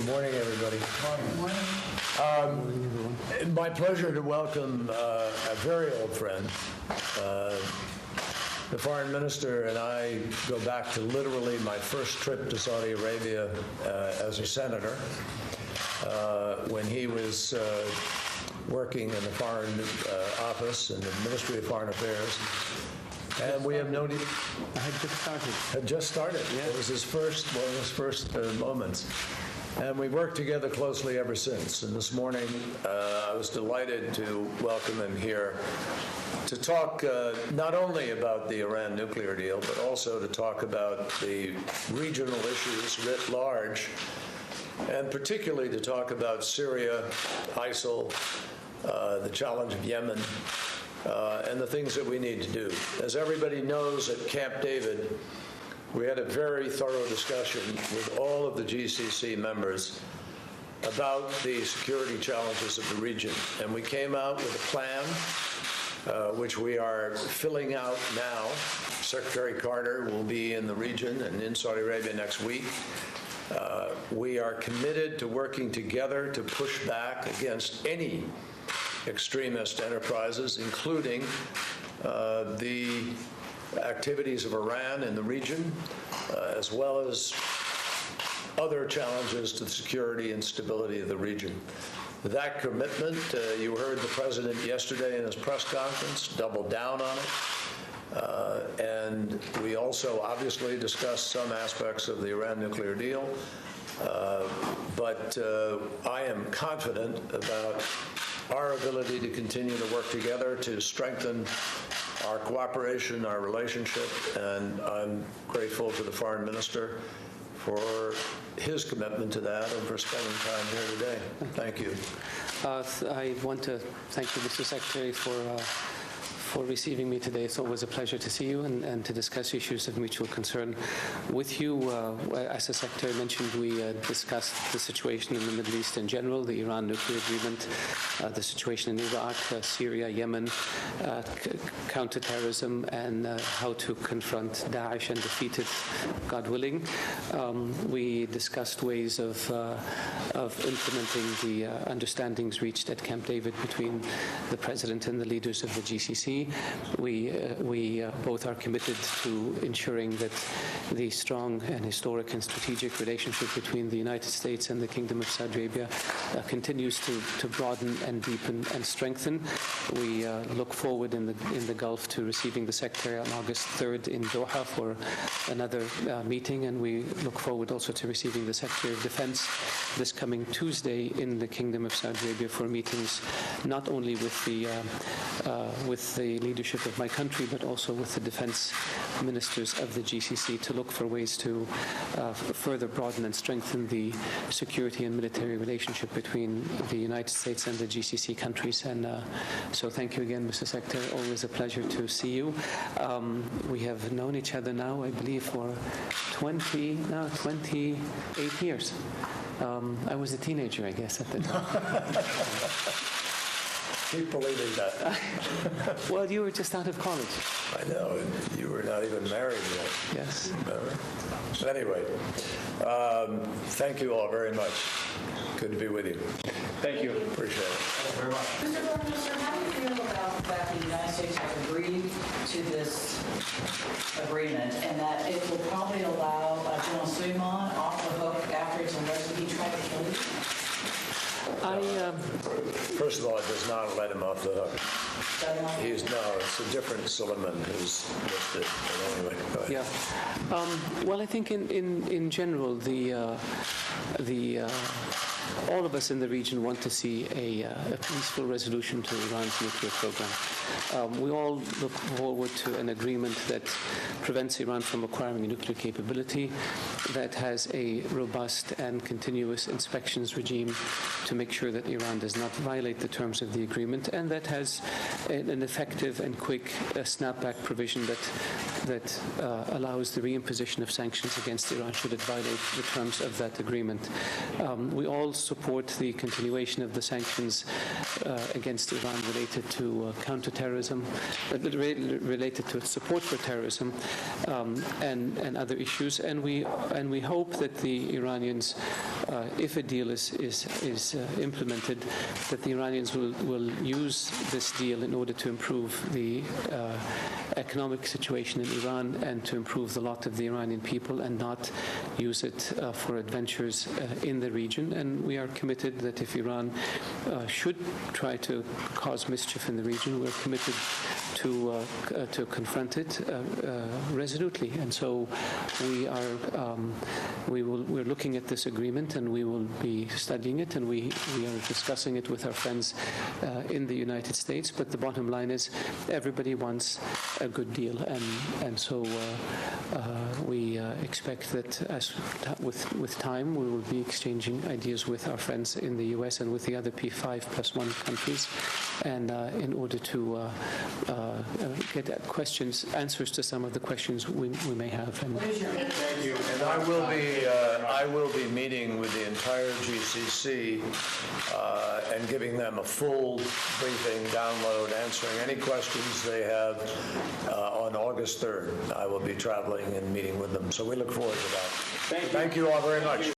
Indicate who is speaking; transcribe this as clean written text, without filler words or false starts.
Speaker 1: Good morning, everybody. My pleasure to welcome a very old friend. The foreign minister and I go back to literally my first trip to Saudi Arabia as a senator when he was working in the Foreign Office in the Ministry of Foreign Affairs. And we have known him.
Speaker 2: I had just started.
Speaker 1: Had just started.
Speaker 2: Yeah.
Speaker 1: It was his first, one of his first moments. And we've worked together closely ever since. And this morning, I was delighted to welcome him here to talk not only about the Iran nuclear deal, but also to talk about the regional issues writ large, and particularly to talk about Syria, ISIL, the challenge of Yemen, and the things that we need to do. As everybody knows, at Camp David, we had a very thorough discussion with all of the GCC members about the security challenges of the region. And we came out with a plan, which we are filling out now. Secretary Carter will be in the region and in Saudi Arabia next week. We are committed to working together to push back against any extremist enterprises, including the activities of Iran in the region, as well as other challenges to the security and stability of the region. That commitment, you heard the president yesterday in his press conference double down on it. And we also obviously discussed some aspects of the Iran nuclear deal. But I am confident about our ability to continue to work together to strengthen our cooperation, our relationship, and I'm grateful to the foreign minister for his commitment to that and for spending time here today. Thank you.
Speaker 2: I want to thank you, Mr. Secretary, for receiving me today. It's always a pleasure to see you and to discuss issues of mutual concern with you. As the Secretary mentioned, we discussed the situation in the Middle East in general, the Iran nuclear agreement, the situation in Iraq, Syria, Yemen, counterterrorism, and how to confront Daesh and defeat it, God willing. We discussed ways of implementing the understandings reached at Camp David between the President and the leaders of the GCC. We both are committed to ensuring that the strong and historic and strategic relationship between the United States and the Kingdom of Saudi Arabia continues to broaden and deepen and strengthen. We look forward in the Gulf to receiving the Secretary on August 3rd in Doha for another meeting, and we look forward also to receiving the Secretary of Defense this coming Tuesday in the Kingdom of Saudi Arabia for meetings not only with the leadership of my country, but also with the defense ministers of the GCC to look for ways to further broaden and strengthen the security and military relationship between the United States and the GCC countries. And so thank you again, Mr. Secretary. Always a pleasure to see you. We have known each other now, I believe, for 28 years. I was a teenager, I guess, at the time.
Speaker 1: Keep believing that.
Speaker 2: Well, you were just out of college.
Speaker 1: I know. You were not even married yet.
Speaker 2: Yes.
Speaker 1: But anyway, thank you all very much. Good to be with you.
Speaker 2: Thank you.
Speaker 1: Appreciate it.
Speaker 3: Thank you very much. Mr. Foreign Minister, how do you feel about the fact that the United States has agreed to this agreement and that it will probably allow General Suleiman off the hook after it's arrested? He tried to kill you?
Speaker 1: First of all, it does not let him off the hook. It's a different Suleiman who's listed. But anyway, go ahead.
Speaker 2: Yeah. Well, I think in general, all of us in the region want to see a peaceful resolution to Iran's nuclear program. We all look forward to an agreement that prevents Iran from acquiring a nuclear capability, that has a robust and continuous inspections regime to make sure that Iran does not violate the terms of the agreement, and that has an effective and quick snapback provision that allows the reimposition of sanctions against Iran should it violate the terms of that agreement. We all support the continuation of the sanctions against Iran related to counterterrorism, related to its support for terrorism, and other issues. And we hope that the Iranians if a deal is implemented, that the Iranians will use this deal in order to improve the economic situation in Iran and to improve the lot of the Iranian people, and not use it for adventures in the region. And we are committed that if Iran should try to cause mischief in the region, we're committed to confront it resolutely. And so we're looking at this agreement, and we will be studying it, and we are discussing it with our friends in the United States. But the bottom line is everybody wants a good deal, and so we expect that with time we will be exchanging ideas with our friends in the U.S. and with the other P5+1 countries, and in order to get answers to some of the questions we may have. And
Speaker 1: Thank you. And I will be meeting with the entire GCC and giving them a full briefing, download, answering any questions they have on August 3rd. I will be traveling and meeting with them, so we look forward to that. Thank you all very much.